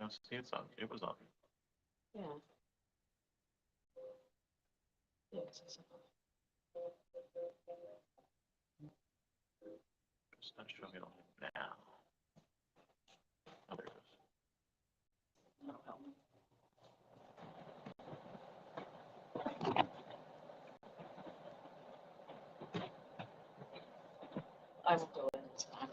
No, see, it's on. It was on. Yeah. Yeah, it's It's not showing it on now. Oh, there it is. that'll help. I will go in this time.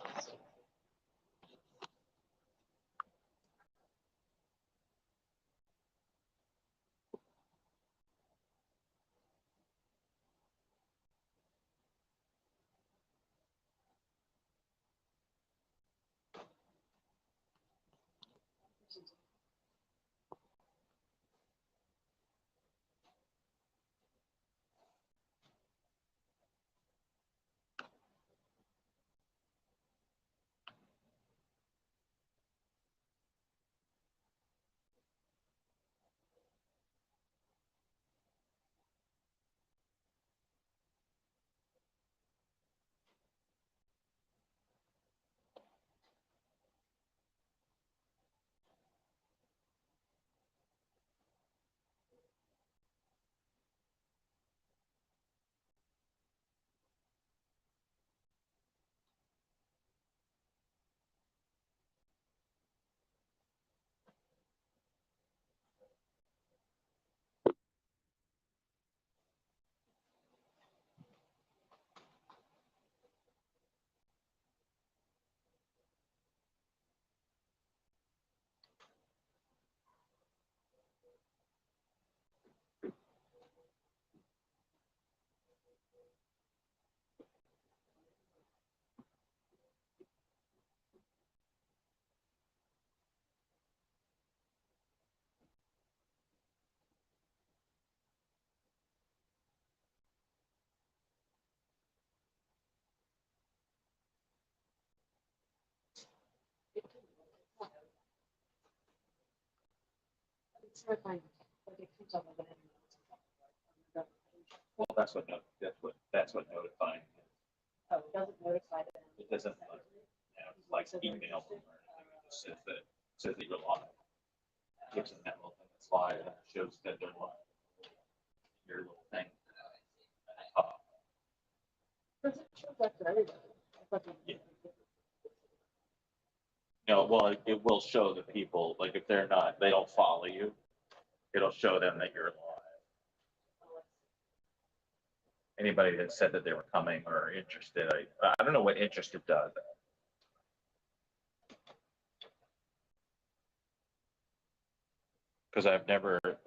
It's hard finding, but it comes up with it. Well, that's what notifying. Oh, it doesn't notify them. It doesn't like email them or anything. It just says that you're live. Gives them that little thing that's live and shows that they're live. Your little thing. Does it show that for everybody? Yeah. No, well, it will show the people, like if they're not, they don't follow you, it'll show them that you're live. Anybody that said that they were coming or interested, I don't know what interested does. Because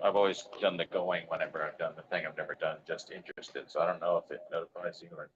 I've always done the going whenever I've done the thing. I've never done just interested. So I don't know if it notifies you or.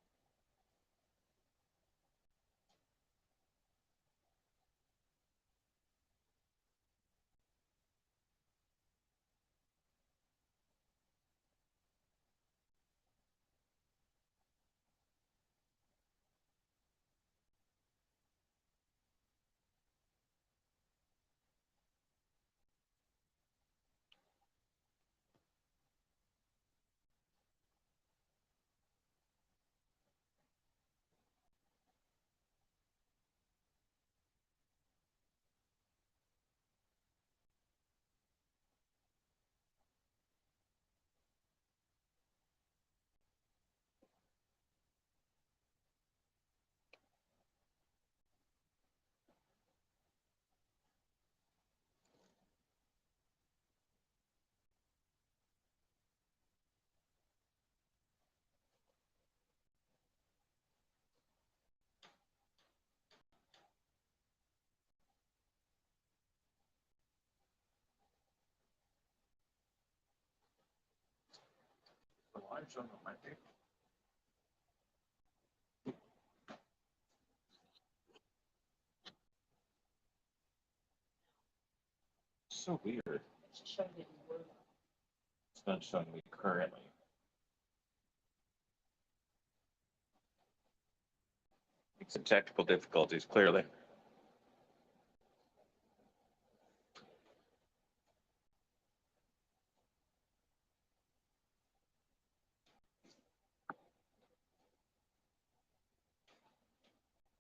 So weird. It's showing that you were. It's not showing me currently. It's a technical difficulties, clearly.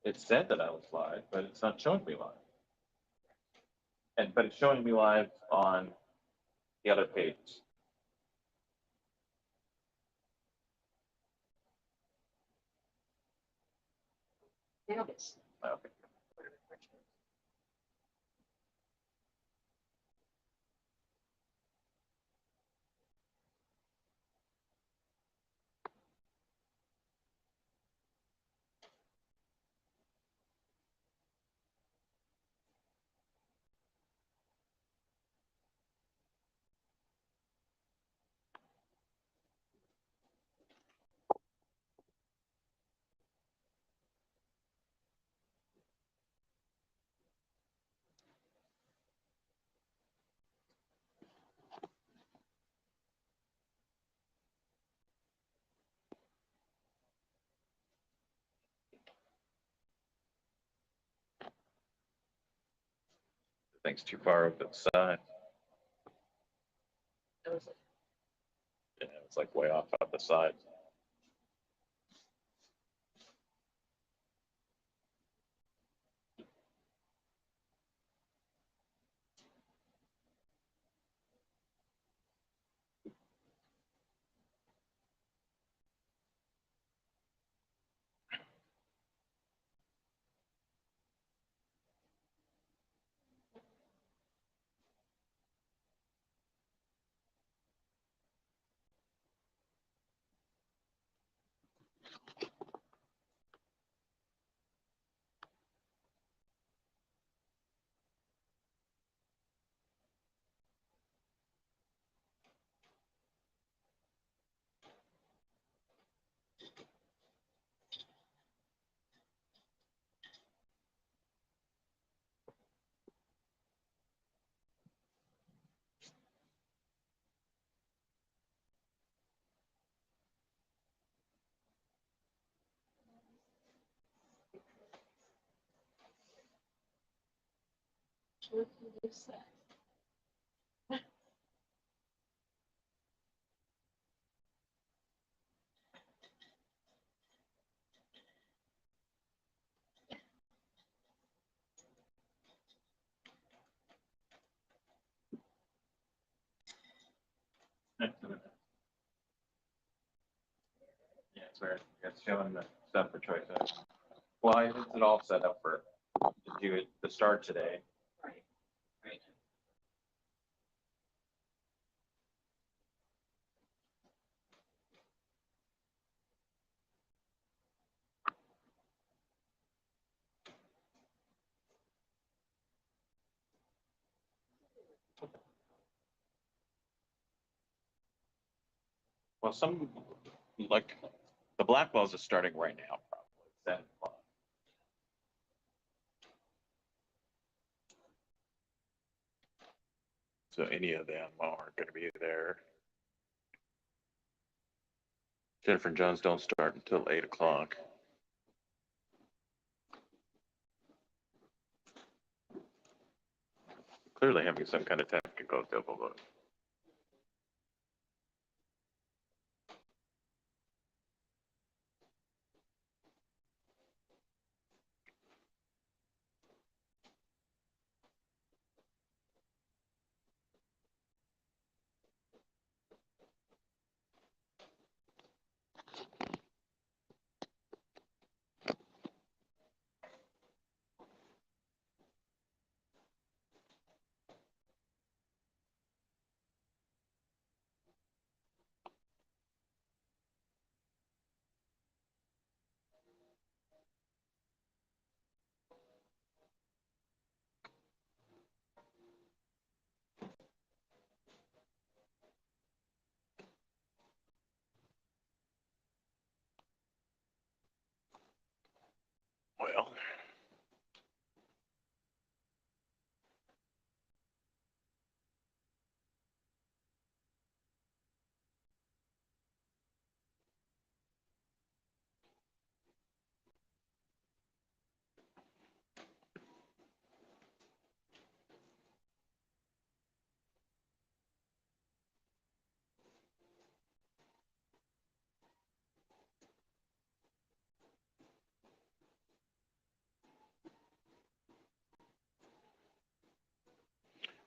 It said that I was live, but it's not showing me live. but it's showing me live on the other pages. Now this. Okay. The thing's too far up to the side. That was it. Yeah, it's like way off at the side. What can you say? Yeah, it's weird. It's showing the stuff for choice. Well, I it's it all set up for to do it to start today. Right. Right. Well, some like the black wells is starting right now, probably 7 o'clock. So any of them aren't going to be there. Jennifer and Jones don't start until 8 o'clock. Clearly having some kind of technical difficulty.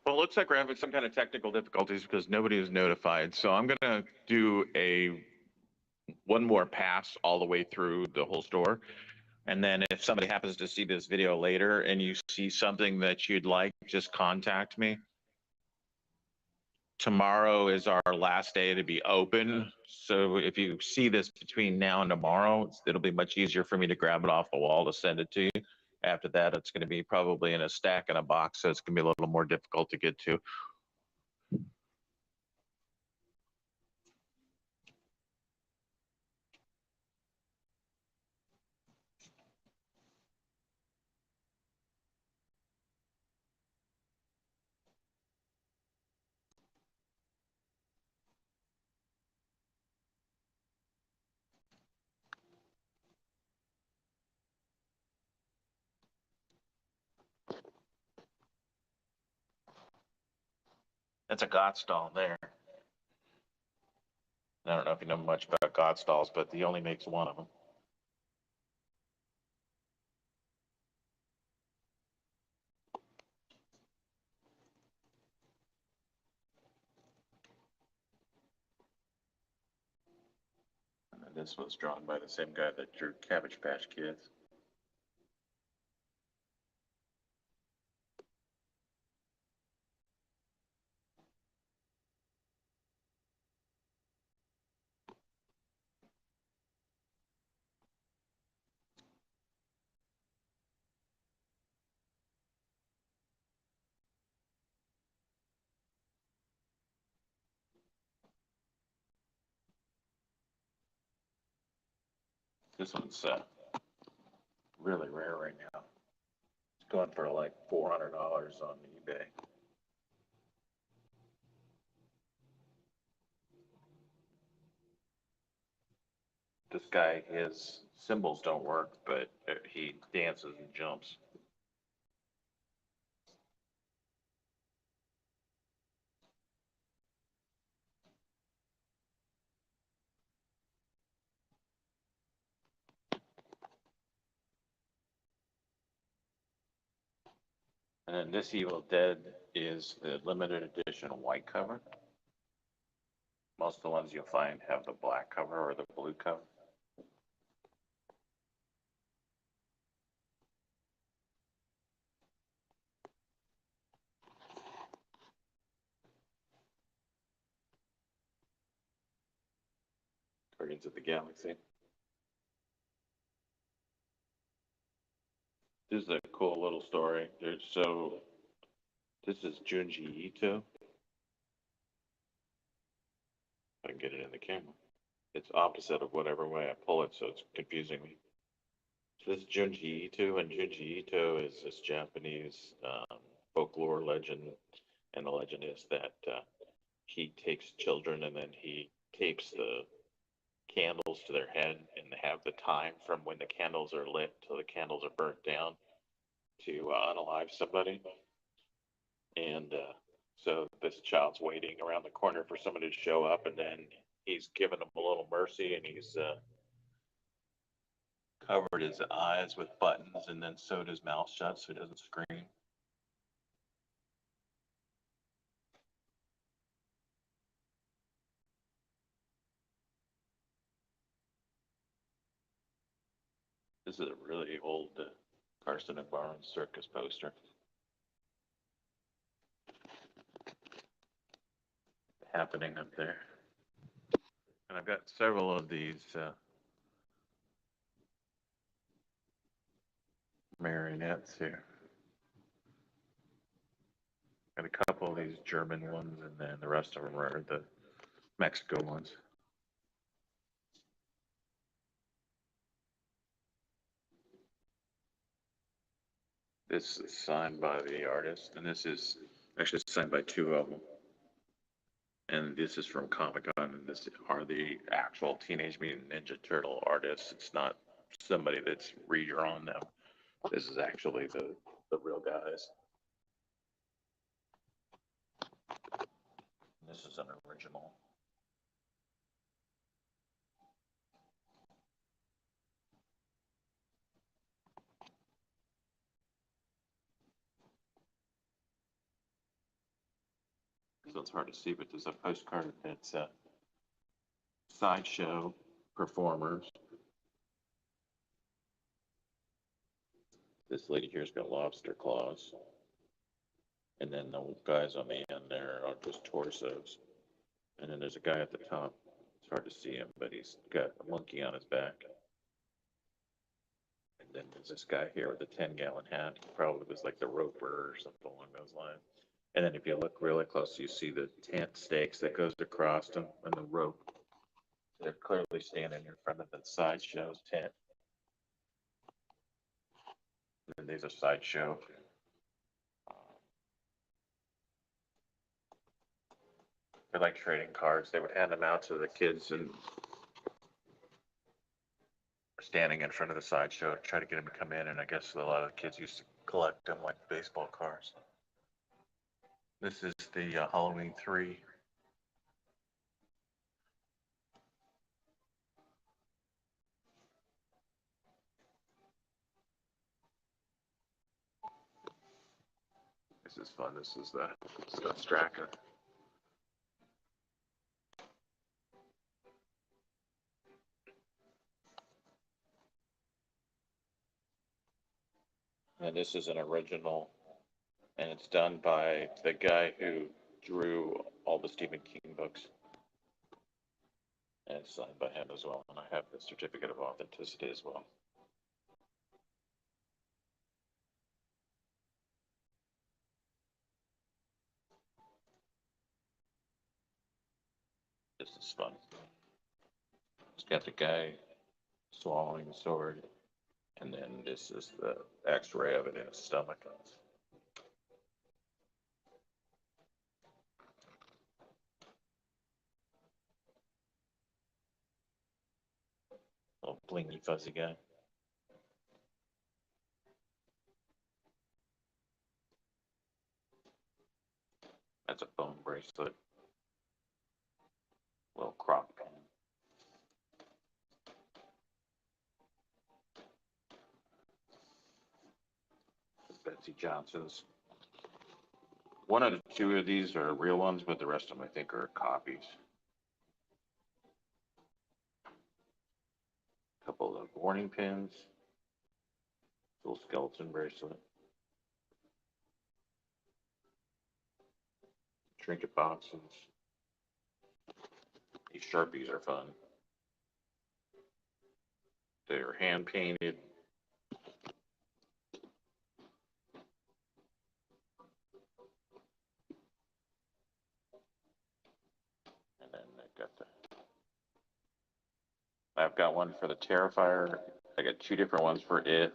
Well, it looks like we're having some kind of technical difficulties because nobody is notified. So I'm gonna do one more pass all the way through the whole store. And then if somebody happens to see this video later and you see something that you'd like, just contact me. Tomorrow is our last day to be open. So if you see this between now and tomorrow, it'll be much easier for me to grab it off the wall to send it to you. After that, it's going to be probably in a stack in a box. So it's going to be a little more difficult to get to. That's a Gotstall there. I don't know if you know much about Godstalls, but he only makes one of them. And this was drawn by the same guy that drew Cabbage Patch Kids. This one's really rare right now. It's going for like $400 on eBay. This guy, his symbols don't work, but he dances and jumps. And then this Evil Dead is the limited edition white cover. Most of the ones you'll find have the black cover or the blue cover. Guardians of the Galaxy. This is a cool little story. This is Junji Ito. I can get it in the camera. It's opposite of whatever way I pull it, so it's confusing me. So this is Junji Ito, and Junji Ito is this Japanese folklore legend, and the legend is that he takes children and then he tapes the candles to their head and have the time from when the candles are lit till the candles are burnt down to unalive somebody. And so this child's waiting around the corner for somebody to show up, and then he's given him a little mercy, and he's covered his eyes with buttons and then sewed his mouth shut so he doesn't scream. This is a really old Carson and Barnes circus poster. Happening up there. And I've got several of these marionettes here. Got a couple of these German ones, and then the rest of them are the Mexico ones. This is signed by the artist, and this is actually signed by two of them. And this is from Comic-Con, and this are the actual Teenage Mutant Ninja Turtle artists. It's not somebody that's redrawn them. This is actually the real guys. This is an original. one's hard to see, but there's a postcard that's sideshow performers. This lady here's got lobster claws. And then the guys on the end there are just torsos. And then there's a guy at the top. It's hard to see him, but he's got a monkey on his back. And then there's this guy here with a 10-gallon hat. He probably was like the roper or something along those lines. And then if you look really close, you see the tent stakes that goes across them and the rope. They're clearly standing in front of the sideshow's tent. And there's a sideshow. They're like trading cards. They would hand them out to the kids and standing in front of the sideshow, try to get them to come in. And I guess a lot of the kids used to collect them like baseball cards. This is the Halloween 3. This is fun. This is the Straka. And this is an original, and it's done by the guy who drew all the Stephen King books. And it's signed by him as well. And I have the certificate of authenticity as well. This is fun. It's got the guy swallowing the sword, and then this is the X-ray of it in his stomach. Little blingy fuzzy guy. That's a bone bracelet. Little croc pin. Betsy Johnson's. One out of two of these are real ones, but the rest of them I think are copies. A couple of warning pins. Little skeleton bracelet. Trinket boxes. These Sharpies are fun. They're hand painted. And then I've got one for the Terrifier. I got two different ones for it.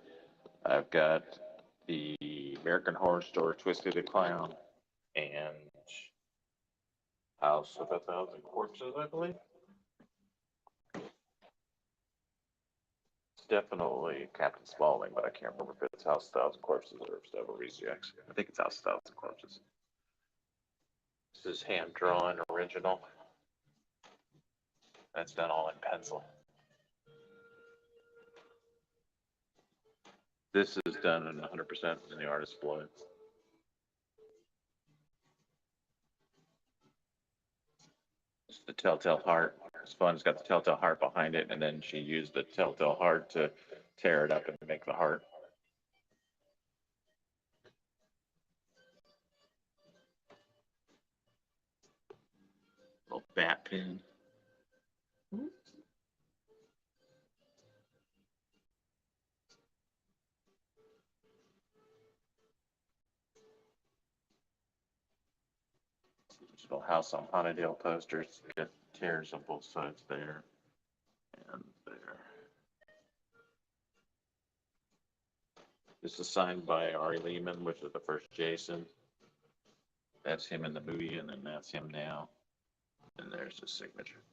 I've got the American Horror Story Twisted the Clown and House of 1,000 Corpses, I believe. It's definitely Captain Spaulding, but I can't remember if it's House of 1,000 Corpses or if it's Devil Rejects. I think it's House of 1,000 Corpses. This is hand drawn original. That's done all in pencil. This is done in 100% in the artist's blood. It's the Telltale Heart. It's fun. It's got the Telltale Heart behind it, and then she used the Telltale Heart to tear it up and make the heart. Little bat pin. Little House on Honeydale posters. Got tears on both sides there and there. This is signed by Ari Lehman, which is the first Jason. That's him in the movie, and then that's him now. And there's his signature.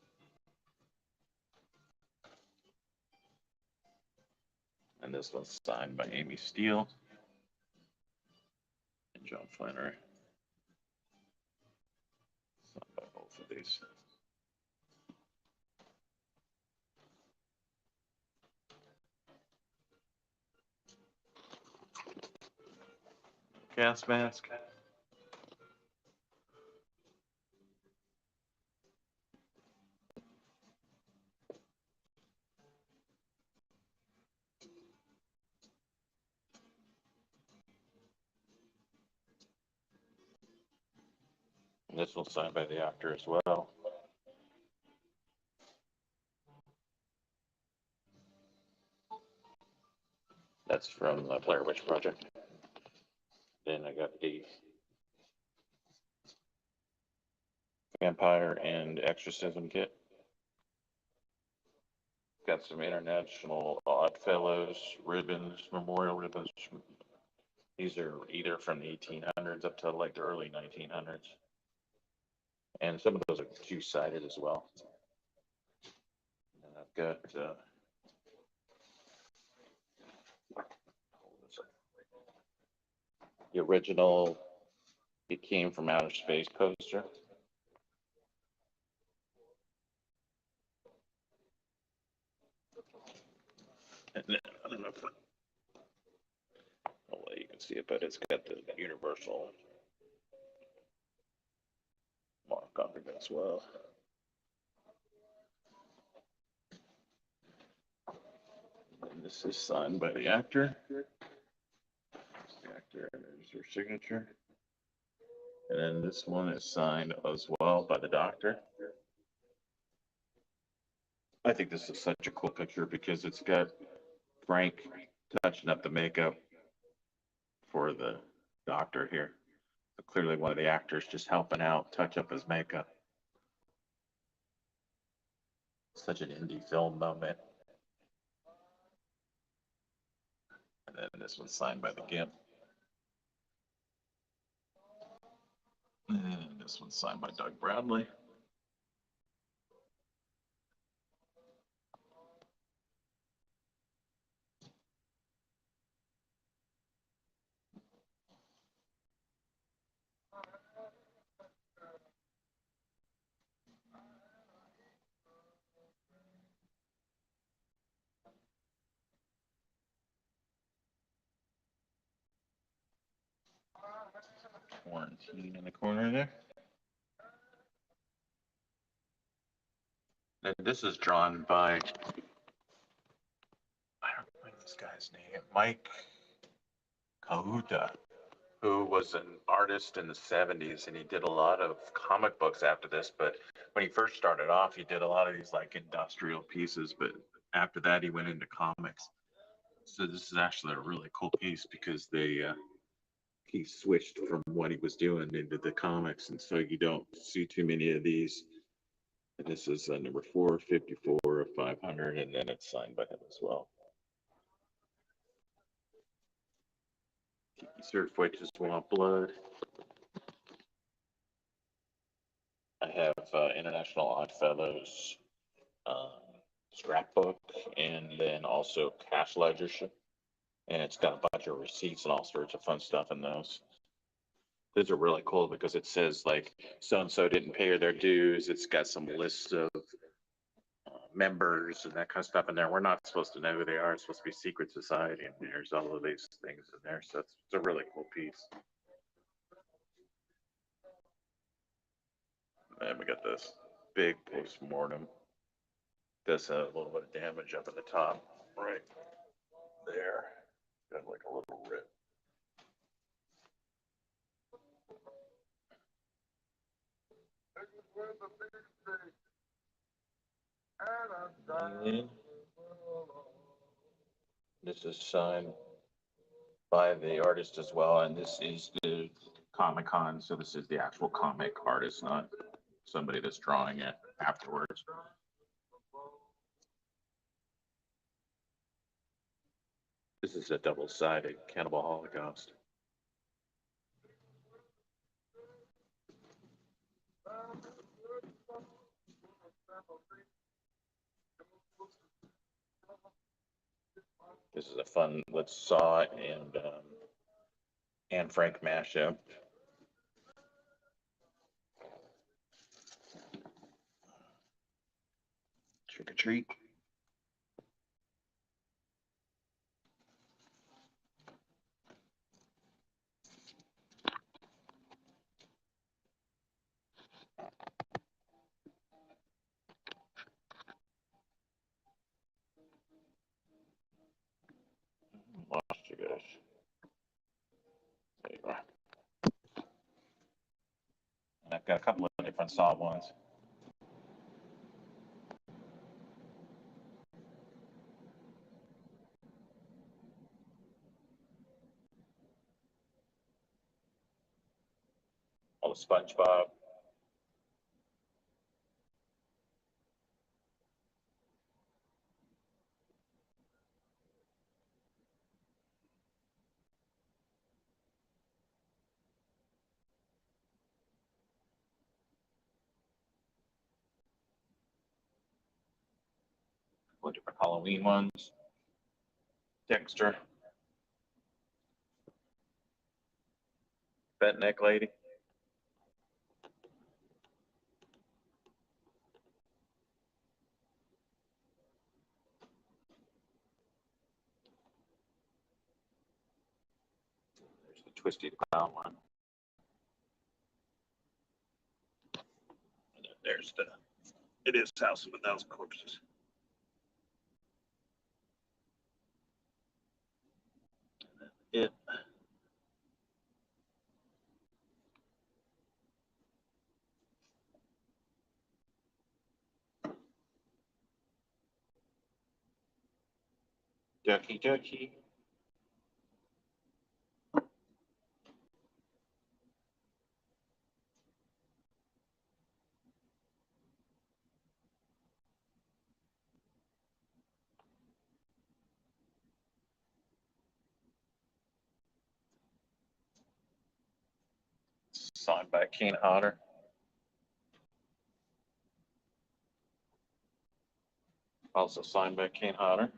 And this one's signed by Amy Steele and John Flannery. Signed by both of these. Gas mask. this one's signed by the actor as well. That's from the Blair Witch Project. Then I got a vampire and exorcism kit. Got some international Oddfellows ribbons, memorial ribbons. These are either from the 1800s up to like the early 1900s. And some of those are two-sided as well. And I've got the original It Came from Outer Space poster. And then, I don't know if you can see it, but it's got the universal mark on it as well. And this is signed by the actor. The actor, and there's her signature. And then this one is signed as well by the doctor. I think this is such a cool picture because it's got Frank touching up the makeup for the doctor here. So clearly one of the actors just helping out, touch up his makeup. Such an indie film moment. And then this one's signed by the Gimp. And this one's signed by Doug Bradley. Quarantine in the corner there. And this is drawn by, I don't know this guy's name, Mike Kahuta, who was an artist in the 70s, and he did a lot of comic books after this. But when he first started off, he did a lot of these like industrial pieces, but after that he went into comics. So this is actually a really cool piece because he switched from what he was doing into the comics, and so you don't see too many of these. And this is number 454 of 500, and then it's signed by him as well. Surf Witches Want Blood. I have International Oddfellows scrapbook, and then also cash ledger. And it's got a bunch of receipts and all sorts of fun stuff in those. These are really cool because it says like so-and-so didn't pay their dues. It's got some lists of members and that kind of stuff in there. We're not supposed to know who they are. It's supposed to be secret society, and there's all of these things in there. So it's a really cool piece. And we got this big post-mortem. Does have a little bit of damage up at the top, right there. Got like a little rip. And this is signed by the artist as well, and this is the Comic-Con, so this is the actual comic artist, not somebody that's drawing it afterwards. This is a double-sided Cannibal Holocaust. This is a fun, let's Saw and Frank mashup. Trick or treat. Lost you guys. There you are. I've got a couple of different saw ones. All the SpongeBob. Couple of different Halloween ones. Dexter. Bent neck lady. There's the twisted clown one. And then there's the It Is House of a Thousand Corpses. It. Ducky Ducky. Signed by Kane Hodder. Also signed by Kane Hodder.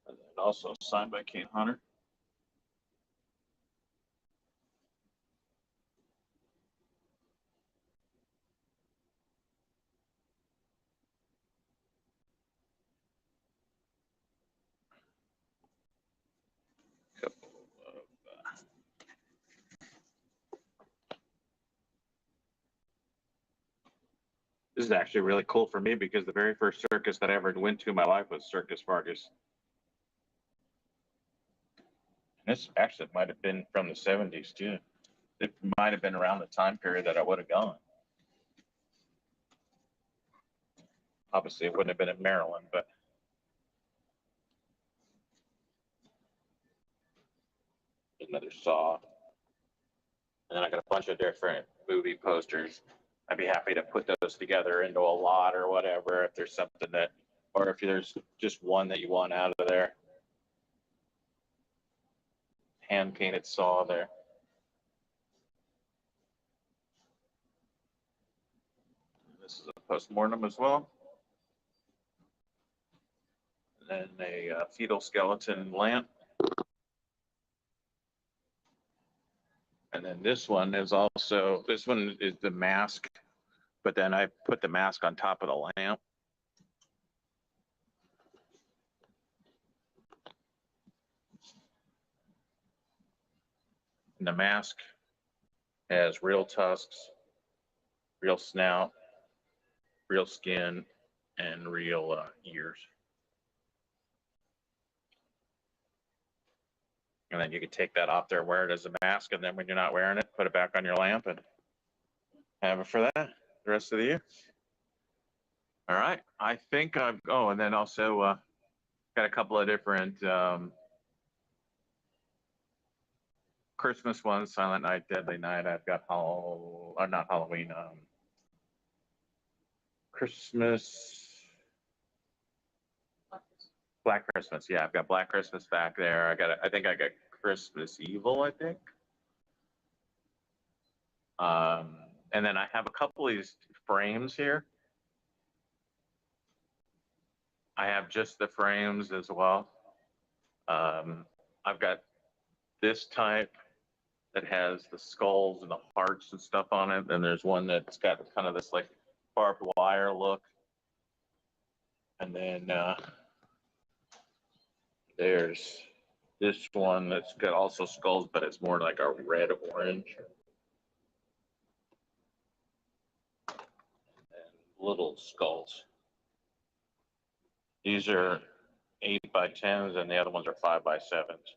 And then also signed by Kane Hodder. Couple of, This is actually really cool for me because the very first circus that I ever went to in my life was Circus Vargas. This actually might have been from the 70s too. It might have been around the time period that I would have gone. Obviously, it wouldn't have been in Maryland, but another Saw. And then I got a bunch of different movie posters. I'd be happy to put those together into a lot or whatever if there's something that, or if there's just one that you want out of there. Hand painted Saw there. This is a postmortem as well. And then a fetal skeleton lamp. And then this one is the mask, but then I put the mask on top of the lamp. And the mask has real tusks, real snout, real skin, and real ears. And then you can take that off there, wear it as a mask, and then when you're not wearing it, put it back on your lamp and have it for that the rest of the year. All right, I think and then also got a couple of different Christmas ones, Silent Night, Deadly Night. I've got not Halloween, Christmas, Black Christmas. Yeah, I've got Black Christmas back there. I think I got Christmas Evil, I think. And then I have a couple of these frames here. I have just the frames as well. I've got this type that has the skulls and the hearts and stuff on it. And there's one that's got kind of this like barbed wire look. And then there's this one that's got also skulls, but it's more like a red orange. little skulls. These are 8x10s and the other ones are 5x7s.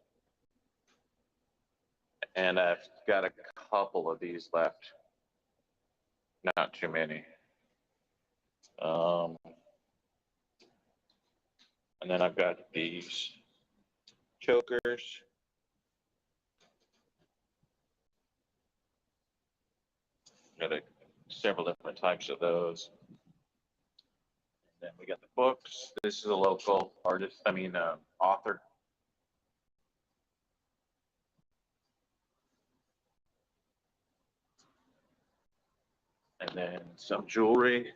And I've got a couple of these left. Not too many. And then I've got these chokers. Got several different types of those. And then we got the books. This is a local artist, author. And then some jewelry.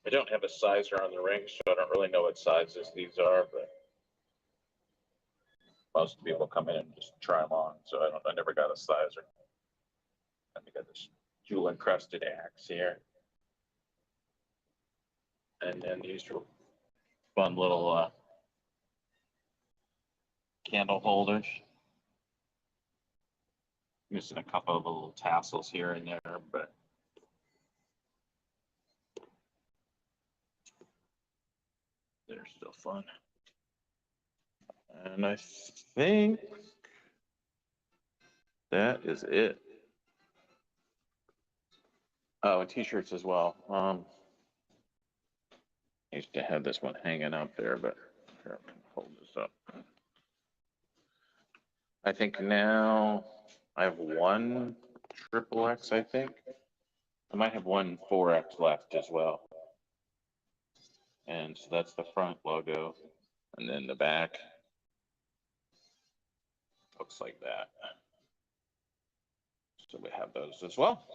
I don't have a sizer on the ring, so I don't really know what sizes these are, but most people come in and just try them on, so I never got a sizer. And we got this jewel encrusted axe here. And then these are fun little candle holders. Missing a couple of little tassels here and there, but they're still fun. And I think that is it. Oh, and t-shirts as well. I used to have this one hanging out there, but here, I'm gonna hold this up. I think now I have one XXX, I think. I might have one 4X left as well. And so that's the front logo. And then the back looks like that. So we have those as well.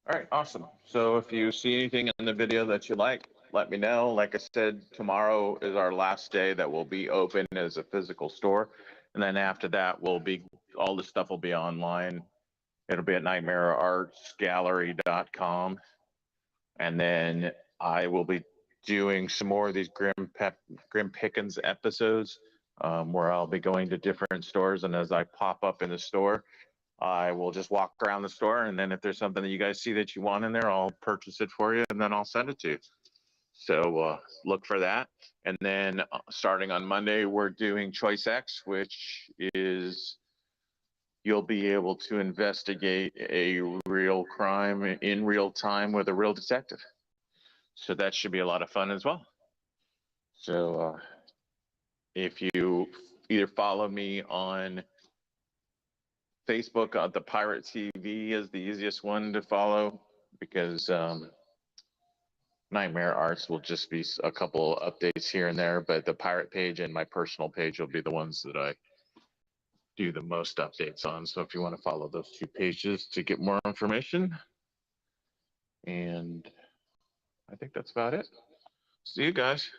All right, awesome. So if you see anything in the video that you like, let me know. Like I said, tomorrow is our last day that will be open as a physical store. And then after that, all the stuff will be online. It'll be at nightmareartsgallery.com. And then I will be doing some more of these Grim Pickins episodes where I'll be going to different stores. And as I pop up in the store, I will just walk around the store. And then if there's something that you guys see that you want in there, I'll purchase it for you and then I'll send it to you. So look for that. And then starting on Monday, we're doing Choice X, which is you'll be able to investigate a real crime in real time with a real detective. So that should be a lot of fun as well. So if you either follow me on Facebook, the Pirate TV is the easiest one to follow because Nightmare Arts will just be a couple updates here and there, but the Pirate page and my personal page will be the ones that I do the most updates on. So if you want to follow those two pages to get more information. And I think that's about it. See you guys.